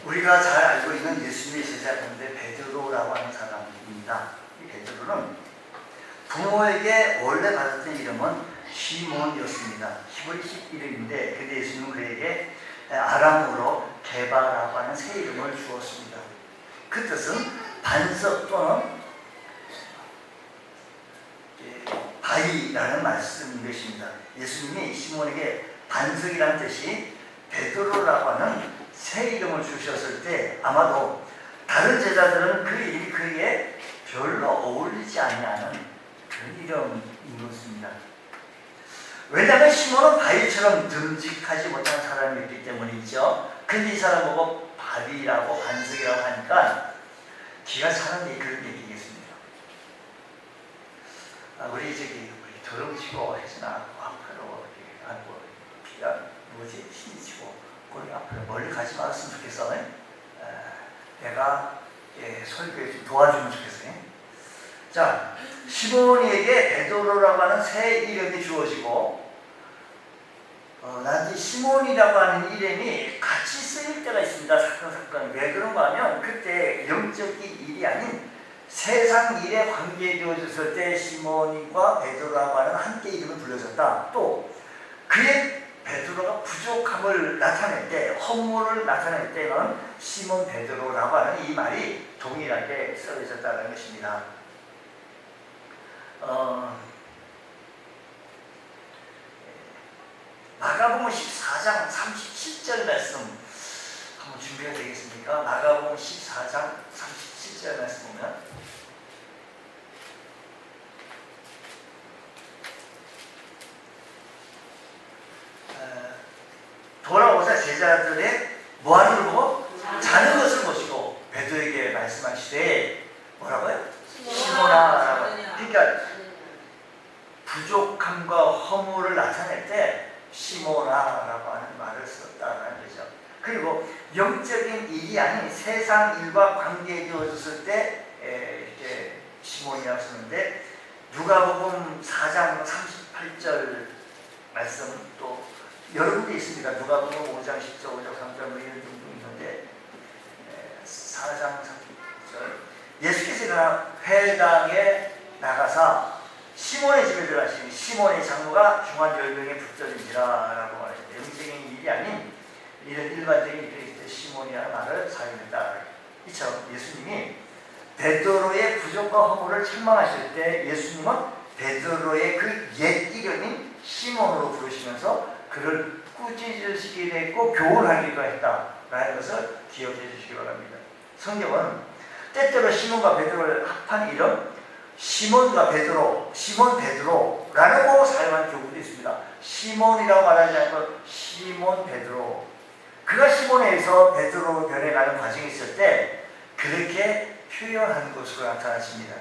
우리가 잘 알고 있는 예수님의 제자 가운데 베드로라고 하는 사람입니다. 이 베드로는 부모에게 원래 받았던 이름은 시몬이었습니다. 히브리식 이름인데, 근데 예수님은 그에게 아람어로 게바라고 하는 새 이름을 주었습니다. 그 뜻은 반석 또는 바위라는 말씀인 것입니다. 예수님이 시몬에게 반석이라는 뜻이 베드로라고 하는 새 이름을 주셨을 때 아마도 다른 제자들은 그 이름이 그에게 별로 어울리지 않는 그런 이름인 것입니다. 왜냐하면 시몬은 바위처럼 듬직하지 못한 사람이었기 때문이죠. 근데 이 사람 보고 바위라고 반석이라고 하니까 기가 차는 그런 얘기겠습니다. 우리 더러우치고 해서나 앞으로 안고 피가 뭐지 힘이 치고 우리 앞으로 멀리 가지 말았으면 좋겠어. 내가 설교에 좀 도와주면 좋겠어요. 자, 시몬이에게 베드로라고 하는 새 이름이 주어지고 나중에 시몬이라고 하는 이름이 같이 쓰일 때가 있습니다. 사건. 왜 그런가 하면 그때 영적인 일이 아닌 세상 일에 관계되어졌을 때 시몬과 베드로라고 하는 함께 이름을 불려졌다. 또 그의 베드로가 부족함을 나타낼 때, 허물을 나타낼 때는 시몬 베드로라고 하는 이 말이 동일하게 쓰여졌다는 것입니다. 마가복음 14장 37절 말씀 한번 준비가 되겠습니까? 마가복음 14장 37절 말씀 보면 돌아오자 제자들의 뭐하는 걸 보고? 자는 것을 보시고 베드로에게 말씀하시되 뭐라고요? 시몬아. 그러니까 부족함과 허물을 나타낼 때 시몬아라고 하는 말을 썼다는 거죠. 그리고 영적인 일이 아닌 세상 일과 관계되어졌을 때 이렇게 시몬이라고 쓰는데 누가복음 4장 38절 말씀 또 여러 군데 있습니다. 누가복음 5장 10절, 5장 3절 뭐 이런 등등 있는데 4장 3절 예수께서 일어나 회당에 나가사 시몬의 집에 들어가시니 시몬의 장모가 중한 열병에 붙들린지라 라고 말합니다. 영적인 일이 아닌 이런 일반적인 일이 있을 때 시몬이라는 말을 사용했다. 이처럼 예수님이 베드로의 부족과 허물을 책망하실 때 예수님은 베드로의 그 옛 이름인 시몬으로 부르시면서 그를 꾸짖으시기도 했고 교훈하기도 했다라는 것을 기억해 주시기 바랍니다. 성경은 때때로 시몬과 베드로를 합한 이름 시몬과 베드로, 시몬 베드로라는 거 사용하는 경우도 있습니다. 시몬이라고 말하지 않고 시몬 베드로. 그가 시몬에서 베드로로 변해가는 과정이 있을 때 그렇게 표현한 것으로 나타나십니다.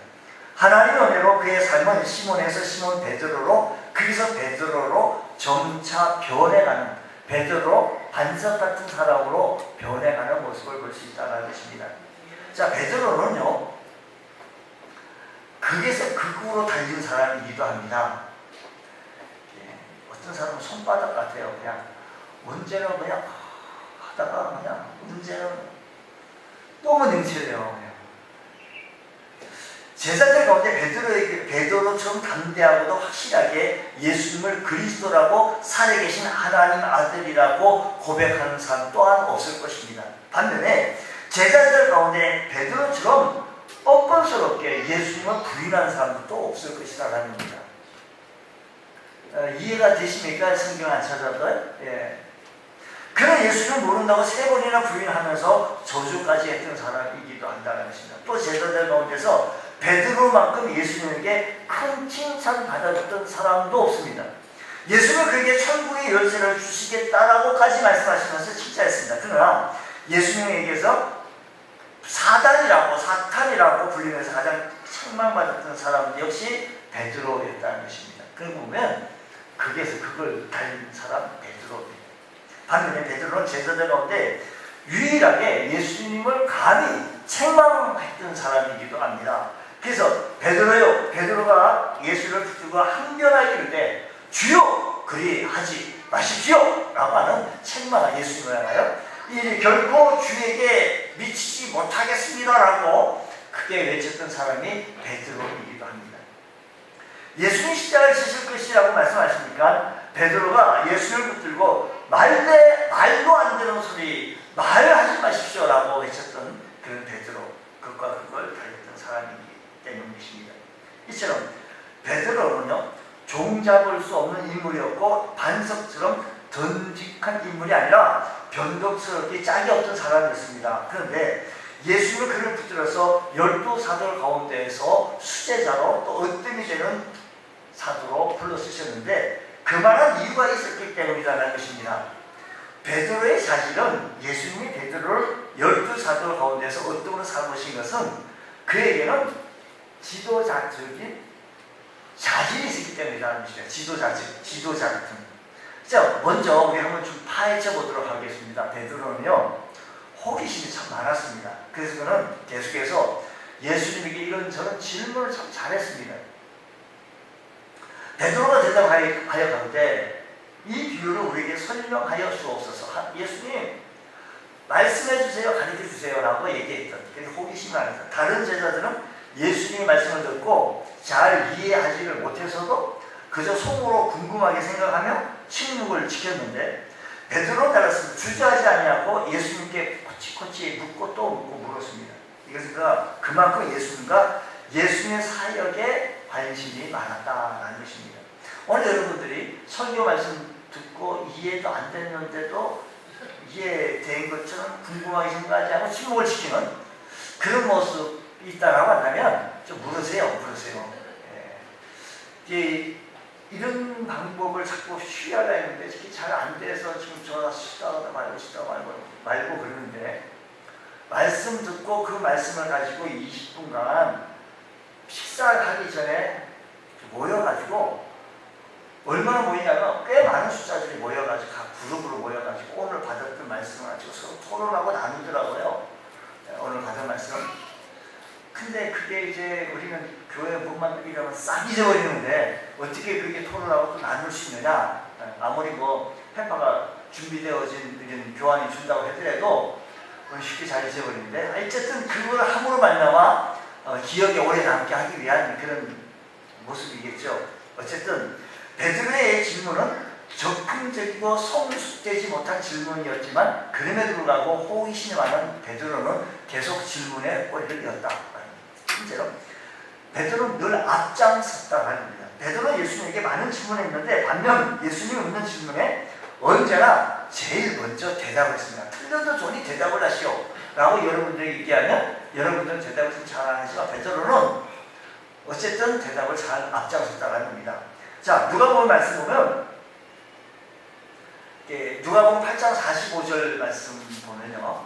하나님의 은혜로 그의 삶은 시몬에서 시몬 베드로로, 거기서 베드로로 점차 변해가는, 베드로 반석 같은 사람으로 변해가는 모습을 볼 수 있다는 것입니다. 자, 베드로는요 극에서 극으로 달린 사람이기도 합니다. 어떤 사람은 손바닥 같아요. 그냥 언제나 그냥 하다가 그냥 언제나 너무 냉철해요. 제자들 가운데 베드로처럼 담대하고도 확실하게 예수님을 그리스도라고 살아계신 하나님 아들이라고 고백하는 사람 또한 없을 것입니다. 반면에 제자들 가운데 베드로처럼 뻔뻔스럽게 예수님을 부인하는 사람도 없을 것이라는 겁니다. 이해가 되십니까? 성경 안 찾아도? 그는 예수님을 모른다고 3번이나 부인하면서 저주까지 했던 사람이기도 한다는 것입니다. 또 제자들 가운데서 베드로만큼 예수님에게 큰 칭찬 받아줬던 사람도 없습니다. 예수님은 그에게 천국의 열쇠를 주시겠다라고까지 말씀하시면서 칭찬했습니다. 그러나 예수님에게서 사탄이라고 불리면서 가장 책망받았던 사람 역시 베드로였다는 것입니다. 그걸 보면 극에서 극을 달린 사람 베드로입니다. 반면에 베드로는 제자들 가운데 유일하게 예수님을 감히 책망했던 사람이기도 합니다. 그래서 베드로가 예수를 붙들고 항변하여 이르되 주여 그리 하지 마십시오 라고 하는 책망을 예수님을 향하여 결코 주에게 미치지 못하겠습니다라고 크게 외쳤던 사람이 베드로이기도 합니다. 예수님 십자가를 지실 것이라고 말씀하시니까 베드로가 예수를 붙들고 말도 안 되는 소리 말하지 마십시오라고 외쳤던 그런 베드로, 그것과 그걸 달렸던 사람이기 때문이십니다. 이처럼 베드로는요, 종잡을 수 없는 인물이었고 반석처럼 던직한 인물이 아니라 변덕스럽게 짝이 없던 사람이었습니다. 그런데 예수님은 그를 붙들어서 12사도 가운데에서 수제자로 또 으뜸이 되는 사도로 불러쓰셨는데 그만한 이유가 있었기 때문이라는 것입니다. 베드로의 사실은 예수님이 베드로를 12사도 가운데서 으뜸으로 삼으신 것은 그에게는 지도자적인 자질이 있었기 때문이라는 것입니다. 지도자 같은. 자, 먼저 우리 한번 좀 파헤쳐 보도록 하겠습니다. 베드로는요, 호기심이 참 많았습니다. 그래서 그는 계속해서 예수님에게 이런저런 질문을 참 잘했습니다. 베드로가 대답하여 가는데 이 비유를 우리에게 설명하여 주옵소서. 예수님 말씀해 주세요, 가르쳐 주세요 라고 얘기했던, 그래서 호기심이 많았다. 다른 제자들은 예수님의 말씀을 듣고 잘 이해하지를 못해서도 그저 속으로 궁금하게 생각하며 침묵을 지켰는데 베드로는 달랐습니다. 주저하지 아니하고 예수님께 코치코치 묻고 또 묻고 물었습니다. 이것은 그만큼 예수님의 사역에 관심이 많았다라는 것입니다. 오늘 여러분들이 설교 말씀 듣고 이해도 안 됐는데도 이해된 것처럼 궁금하게 생각하지 않고 침묵을 지키는 그런 모습이 있다라고 한다면 좀 물으세요. 이런 방법을 자꾸 쉬어야 되는데 특히 잘 안 돼서 지금 저 쉬다 말고 그러는데, 말씀 듣고 그 말씀을 가지고 20분간 식사를 하기 전에 모여가지고, 얼마나 모이냐면 꽤 많은 숫자들이 모여가지고 각 그룹으로 모여가지고 오늘 받았던 말씀을 가지고 서로 토론하고 나누더라고요. 오늘 받은 말씀은. 근데 그게 이제 우리는 교회 문만들이라면 싹 잊어버리는데 어떻게 그렇게 토론하고 또 나눌 수 있느냐. 아무리 페파가 준비되어진 이런 교환이 준다고 하더라도 쉽게 잘 잊어버리는데, 어쨌든 그걸 함으로 말미암아 기억에 오래 남게 하기 위한 그런 모습이겠죠. 어쨌든 베드로의 질문은 적극적이고 성숙되지 못한 질문이었지만 그럼에도 불구하고 호기심이 많은 베드로는 계속 질문에 꼬리를 이었다. 실제로 베드로는 늘 앞장섰다고 합니다. 베드로는 예수님에게 많은 질문을 했는데 반면 예수님이 묻는 질문에 언제나 제일 먼저 대답을 했습니다. 틀려도 좋으니 대답을 하시오 라고 여러분들에게 얘기하면 여러분들은 대답을 좀 잘 안 하지만 베드로는 어쨌든 대답을 잘 앞장섰다는 겁니다. 자, 누가복음 말씀 보면 누가복음 8장 45절 말씀 보면요,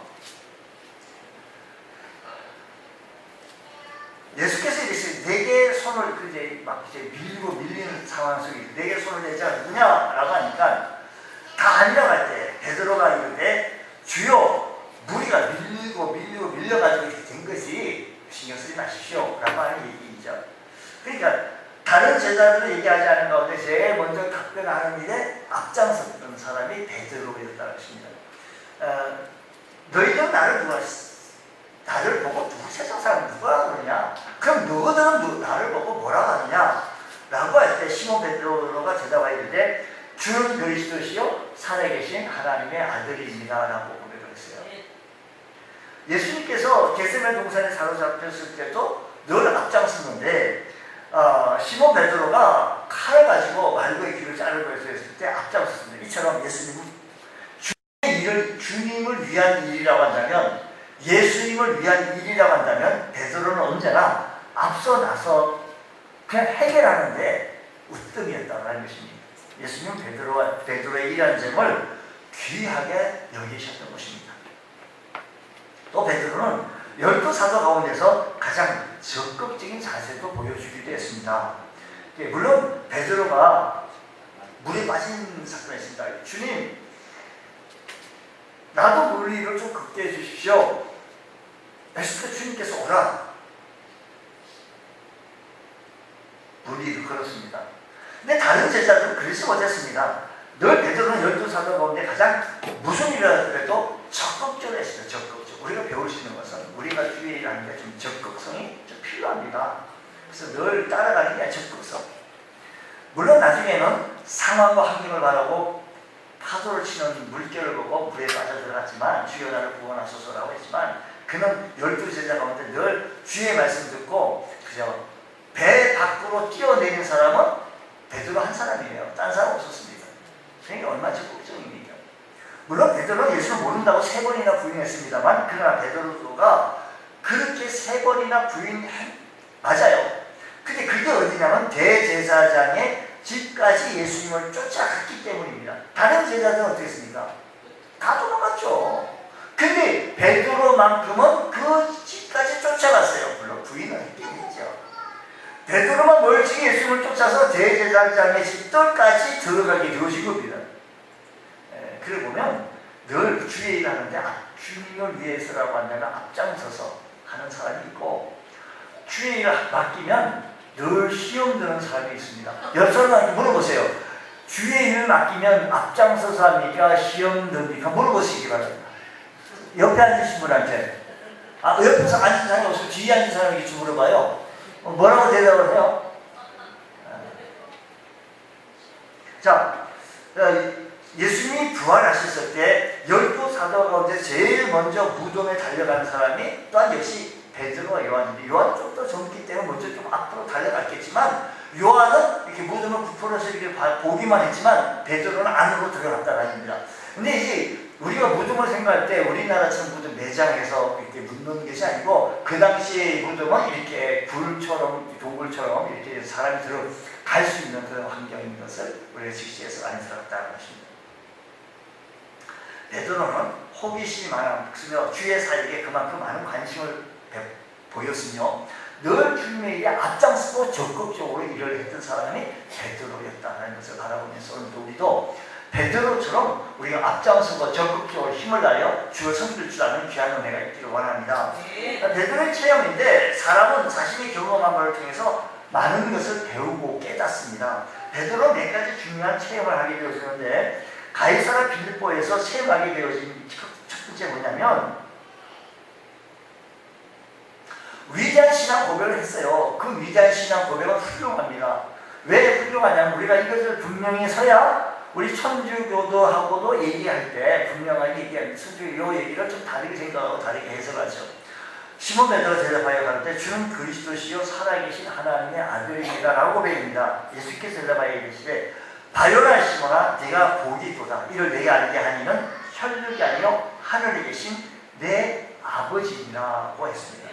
예수께서 이랬어요. 내게 손을 밀고 밀리는 상황 속에 내게 손을 대지 누구냐라고 하니까 다 아니라고 할 때 베드로가 이르되 주여 무리가 밀려가지고 이렇게 된 것이 신경 쓰지 마십시오 라고 하는 얘기이죠. 그러니까 다른 제자들은 얘기하지 않은 가운데 제일 먼저 답변하는 일에 앞장섰던 사람이 베드로였다고 했습니다. 너희들은 나를 보고 세상 사람 누구라 그러냐? 그럼 너희들은 나를 보고 뭐라고 하느냐? 라고 할 때 시몬 베드로가 대답하여 이르되 주는 그리스도시요 살아계신 하나님의 아들입니다 라고 고백을 했어요. 예수님께서 겟세마네 동산에 사로잡혔을 때도 늘 앞장섰는데 시몬 베드로가 칼을 가지고 말고의 귀를 자르고 했을 때 앞장섰습니다. 이처럼 예수님은 주님을 위한 일이라고 한다면, 예수님을 위한 일이라고 한다면 베드로는 언제나 앞서 나서 그냥 해결하는데 우뜸이었다는 것입니다. 예수님은 베드로의 일하는 점을 귀하게 여기셨던 것입니다. 또 베드로는 12사도 가운데서 가장 적극적인 자세도 보여주기도 했습니다. 물론 베드로가 물에 빠진 사건이 있습니다. 주님, 나도 물 위를 좀 걷게 해주십시오. 했을 때 주님께서 오라. 물 위를 걸었습니다. 근데 다른 제자들은 그러지 못했습니다. 늘 베드로는 12사도 가운데 가장 무슨 일을 하더라도 적극적으로 했어요. 적극적으로. 우리가 배울 수 있는 것은 우리가 주의 일을 하는데 좀 적극성이 좀 필요합니다. 그래서 늘 따라가는 게 적극성. 물론 나중에는 상황과 환경을 바라고 파도를 치는 물결을 보고 물에 빠져들어갔지만 주여 나를 구원하소서라고 했지만 그는 12제자 가운데 늘 주의 말씀 듣고 그저 배 밖으로 뛰어내린 사람은 베드로 한 사람이에요. 딴 사람 없었습니다. 그러니까 얼마나 적극적입니까? 물론 베드로는 예수를 모른다고 3번이나 부인했습니다만 그러나 베드로가 그렇게 3번이나 맞아요. 근데 그게 어디냐면 대제사장의 집까지 예수님을 쫓아갔기 때문입니다. 다른 제자들은 어떻게 했습니까? 다 도망갔죠. 근데 베드로만큼은 그 집까지 쫓아갔어요. 물론 부인은 했긴 했죠. 베드로만 멀찍이 예수님을 쫓아서 대제사장의 집들까지 들어가게 되어진 겁니다. 그래 보면 늘 주의 일을 하는데 주님을 위해서라고 한다면 앞장서서 하는 사람이 있고 주의 일을 맡기면 늘 시험 드는 사람이 있습니다. 옆 사람한테 물어보세요. 주의 일을 맡기면 앞장서서 합니까? 시험 듭니까? 물어보시기 바랍니다. 옆에 앉으신 분한테 옆에서 앉은 사람이 없으면 뒤에 앉은 사람에게 좀 물어봐요. 뭐라고 대답을 해요? 자, 예수님이 부활하셨을 때 12사도 가운데 제일 먼저 무덤에 달려가는 사람이 또한 역시 베드로와 요한인데 요한은 좀 더 젊기 때문에 먼저 좀 앞으로 달려갔겠지만 요한은 이렇게 무덤을 부풀어서 이렇게 보기만 했지만 베드로는 안으로 들어갔다는 아닙니다. 근데 이제 우리가 무덤을 생각할 때 우리나라처럼 무덤 매장에서 이렇게 묻는 것이 아니고 그 당시에 무덤은 이렇게 굴처럼 동굴처럼 이렇게 사람이 들어갈 수 있는 그런 환경인 것을 우리가 직시해서 안에 들어갔다는 것입니다. 베드로는 호기심이 많았으며 주의 사역에 그만큼 많은 관심을 보였으며 늘 주님의 일에 앞장서고 적극적으로 일을 했던 사람이 베드로였다는 것을 바라보면서 오늘도 우리도 베드로처럼 우리가 앞장서고 적극적으로 힘을 다하여 주를 섬길 줄 아는 귀한 은혜가 있기를 원합니다. 베드로의 체험인데 사람은 자신이 경험한 것을 통해서 많은 것을 배우고 깨닫습니다. 베드로는 4가지 중요한 체험을 하게 되어지는데 가이사랴 빌립보에서 체험하게 되어진 첫 번째 뭐냐면 위대한 신앙 고백을 했어요. 그 위대한 신앙 고백은 훌륭합니다. 왜 훌륭하냐면 우리가 이것을 분명히 서야 우리 천주교도하고도 얘기할 때 분명하게 얘기하는 천주교 얘기를 좀 다르게 생각하고 다르게 해석하죠. 시몬 베드로가 대답하여 가는데 주는 그리스도시요 살아계신 하나님의 아들입니다 라고 고백합니다. 예수께서 대답하여 이르시되 바요나 시몬아 네가 복이도다. 이를 내게 알게 하니는 혈육이 아니요 하늘에 계신 내 아버지니라고 했습니다.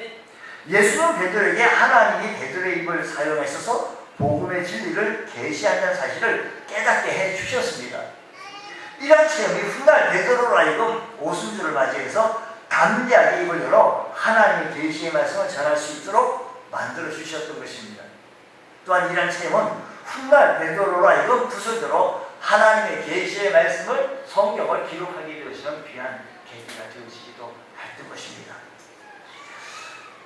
예수는 베드로에게 하나님이 베드로의 입을 사용하셔서 복음의 진리를 계시한다는 사실을 깨닫게 해주셨습니다. 이러한 체험이 훗날 베드로로 하여금 오순절을 맞이해서 담대하게 입을 열어 하나님의 계시의 말씀을 전할 수 있도록 만들어 주셨던 것입니다. 또한 이러한 체험은 훗날 베드로로 하여금 부서들어 하나님의 계시의 말씀을 성경을 기록하게 되어지는 귀한 계기가 되어지기도 했던 것입니다.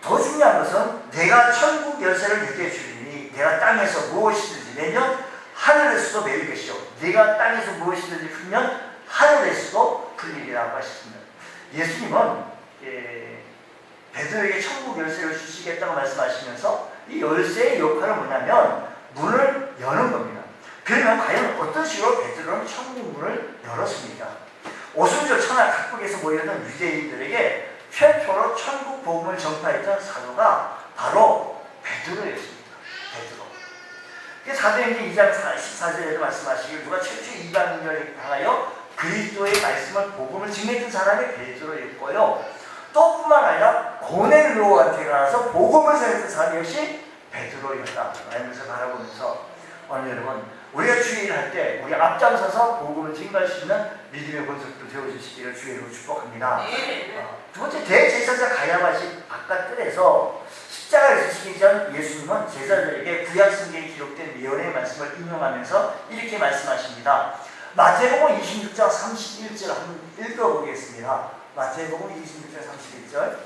더 중요한 것은 내가 천국 열쇠를 내게 주리니 내가 땅에서 무엇이든지 내면 하늘에서도 매일 것이요 내가 땅에서 무엇이든지 풀면 하늘에서도 풀리리라고 하셨습니다. 예수님은 베드로에게 천국 열쇠를 주시겠다고 말씀하시면서 이 열쇠의 역할은 뭐냐면 문을 여는 겁니다. 그러면 과연 어떤 식으로 베드로는 천국 문을 열었습니까? 오순절 천하 각국에서 모여있는 유대인들에게 최초로 천국 복음을 전파했던 사도가 바로 베드로였습니다. 베드로. 사도행전 2장 14절에도 말씀하시길 누가 최초 이방인을 향하여 그리스도의 말씀을 복음을 증명했던 사람이 베드로였고요. 또 뿐만 아니라 고넬료한테 가서 복음을 전했던 사람이 역시 베드로였다. 라는 것을 바라보면서 오늘 여러분 우리가 주의 일을 할 때 우리 앞장서서 복음을 증거할 수 있는 믿음의 본석도 되어주시기를 주의 이름으로 축복합니다. 두 번째 대제사장 가야바시 바깥뜰에서 십자가를 지시기 전 예수님은 제자들에게 구약 성경에 기록된 예언의 말씀을 인용하면서 이렇게 말씀하십니다. 마태복음 26장 31절 한번 읽어보겠습니다. 마태복음 26장 31절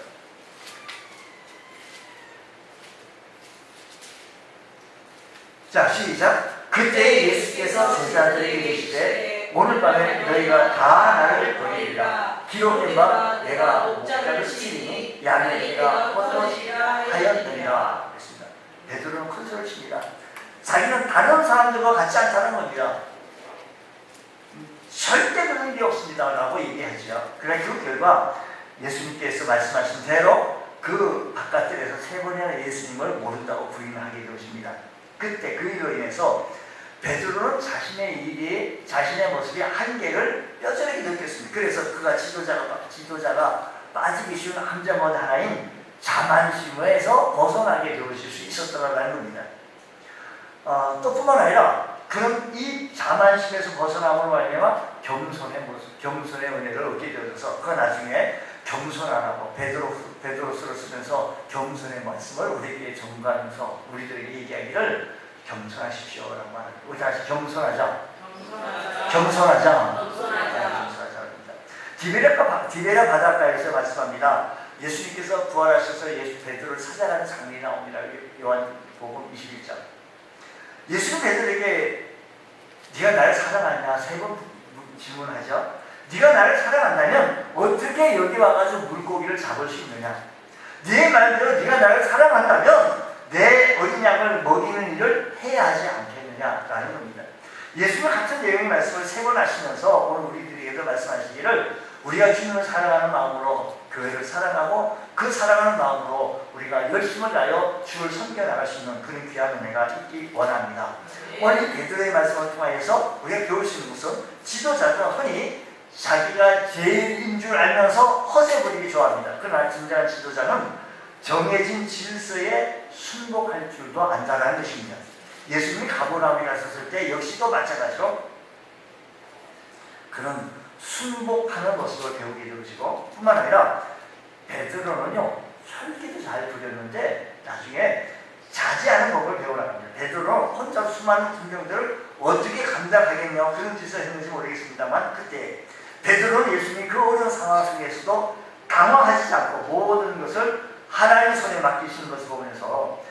자 시작. 그때 예수께서 제자들에게 이르시되 오늘 밤에 너희가 다 나를 버리리라. 기록된 바 내가 목자를 치리니 양을 내가 헛되었느니라. 그랬습니다. 베드로는 큰 소리를 칩니다. 자기는 다른 사람들과 같지 않다는 겁니다. 절대 그런 일이 없습니다 라고 얘기하죠. 그러나 그 결과 예수님께서 말씀하신 대로 그 바깥들에서 3번이나 예수님을 모른다고 부인하게 되었습니다. 그때 그 일로 인해서 베드로는 자신의 모습이 한계를 뼈저리게 느꼈습니다. 그래서 그가 지도자가 빠지기 쉬운 함정원 하나인 자만심에서 벗어나게 되어질 수 있었다는 겁니다. 또 뿐만 아니라 그는 이 자만심에서 벗어남으로 말미암아 겸손의 모습, 겸손의 은혜를 얻게 되어서 그가 나중에 겸손하라고 베드로서를 쓰면서 겸손의 말씀을 우리에게 전가하면서 우리들에게 얘기하기를 겸손하십시오라고 하는, 우리 다시 겸손하자. 디베랴 바닷가에서 말씀합니다. 예수님께서 부활하셔서 베드로를 찾아가는 장면이 나옵니다. 요한복음 21장. 예수님 베드로에게 네가 나를 사랑하냐 3번 질문하죠. 네가 나를 사랑한다면 어떻게 여기 와가지고 물고기를 잡을 수 있느냐? 네 말대로 네가 나를 사랑한다면 내 어린 양을 먹이는 일을 해야 하지 않겠느냐라는 겁니다. 예수님 같은 내용의 말씀을 3번 하시면서 오늘 우리들에게도 말씀하시기를 우리가 주님을 사랑하는 마음으로 교회를 사랑하고 그 사랑하는 마음으로 우리가 열심을 다하여 주를 섬겨나갈 수 있는 그런 귀한 은혜가 있기 원합니다. 오늘 이 베드로의 말씀을 통하여서 우리가 배울 수 있는 것은 지도자는 흔히 자기가 제일인 줄 알면서 허세 부리기 좋아합니다. 그러나 진정한 지도자는 정해진 질서에 순복할 줄도 안다라는 것입니다. 예수님이 가버나움에 가셨을 때 역시도 마찬가지로 그런 순복하는 모습을 배우게 되어지고 뿐만 아니라 베드로는요 혈기도 잘 부렸는데 나중에 자제하는 법을 배우라합니다. 베드로는 혼자 수많은 군병들을 어떻게 감당하겠냐 그런 짓을 했는지 모르겠습니다만 그때 베드로는 예수님이 그 어려운 상황 속에서도 당황하지 않고 모든 것을 하나님의 손에 맡기시는 것을 보면서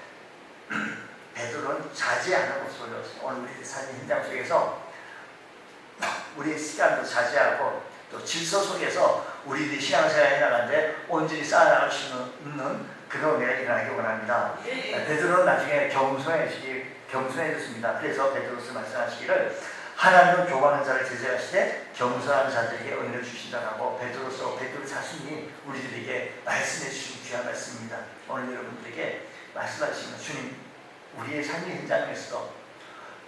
베드로는 자제하는 모습을 배웠습니다. 오늘 우리의 삶의 현장 속에서 우리의 시간도 자제하고 또 질서 속에서 우리들이 신앙생활 해나가는데 온전히 쌓아나갈 수 있는 그런 은혜가 일어나기 원합니다. 베드로는 나중에 겸손해졌습니다. 그래서 베드로서 말씀하시기를 하나님은 교만한 자를 제재하시되 겸손한 자들에게 은혜를 주신다라고 베드로 자신이 우리들에게 말씀해 주신 귀한 말씀입니다. 오늘 여러분들에게 말씀하시는 주님 우리의 삶의 현장에서도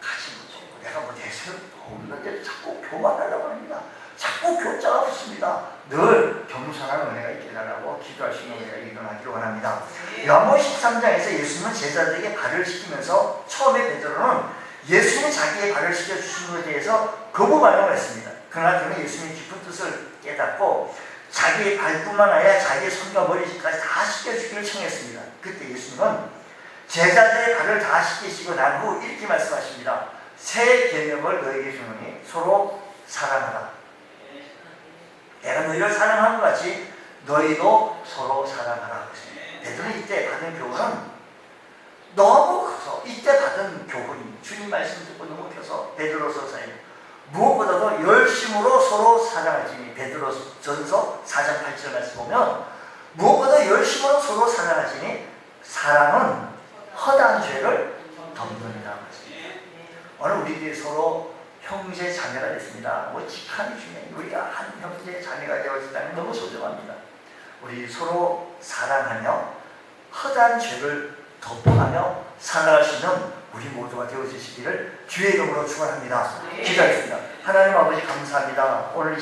가지 못하고 내가 뭐 내세울 없는데 자꾸 교만하려고 합니다. 자꾸 교자가 붙습니다. 늘 겸손한 은혜가 있게 해달라고 기도할 수 있는 은혜가 일어나기를 원합니다. 요한복음 13장에서 예수님은 제자들에게 발을 씻기면서 처음에 베드로는 예수님이 자기의 발을 씻겨주신 것에 대해서 거부 반응을 했습니다. 그러나 그는 예수님의 깊은 뜻을 깨닫고 자기의 발뿐만 아니라 자기의 손과 머리까지 다 씻겨주기를 청했습니다. 그때 예수님은 제자들의 발을 다 씻기시고 난 후 이렇게 말씀하십니다. 새 계명을 너에게 주노니 서로 사랑하라. 내가 너희를 사랑한 것 같이 너희도 서로 사랑하라. 베드로는 이때 받은 교훈은 너무 커서 이때 받은 교훈이 주님 말씀 듣고 너무 커서 베드로서 사이 무엇보다도 열심으로 서로 사랑하지니 베드로전서 4장 8절 말씀 보면 무엇보다 열심으로 서로 사랑하지니 사랑은 허다한 죄를 덮는다. 오늘 우리들이 서로 형제 자매가 됐습니다. 뭐 직함이 중요해요. 우리가 한 형제 자매가 되어진다면 너무 소중합니다. 우리 서로 사랑하며 허다한 죄를 덮어가며 살아갈 수 있는 우리 모두가 되어주시기를 주의 이름으로 축원합니다. 기도하겠습니다. 하나님 아버지 감사합니다. 오늘 이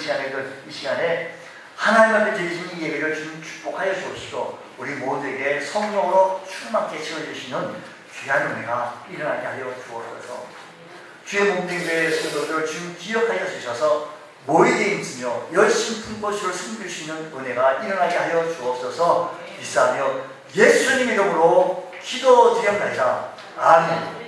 시간에 하나님 앞에 드리신 이 예배를 주님 축복하여 주옵시고 우리 모두에게 성령으로 충만케 채워주시는 귀한 은혜가 일어나게 하여 주옵소서. 주의 몸된 교회의 성도들을 주님 기억하여 주셔서 모이게 힘쓰며 열심 품고시를 숨길 수 있는 은혜가 일어나게 하여 주옵소서. 비싸며 예수님 이름으로 기도드렸나이다. 아멘.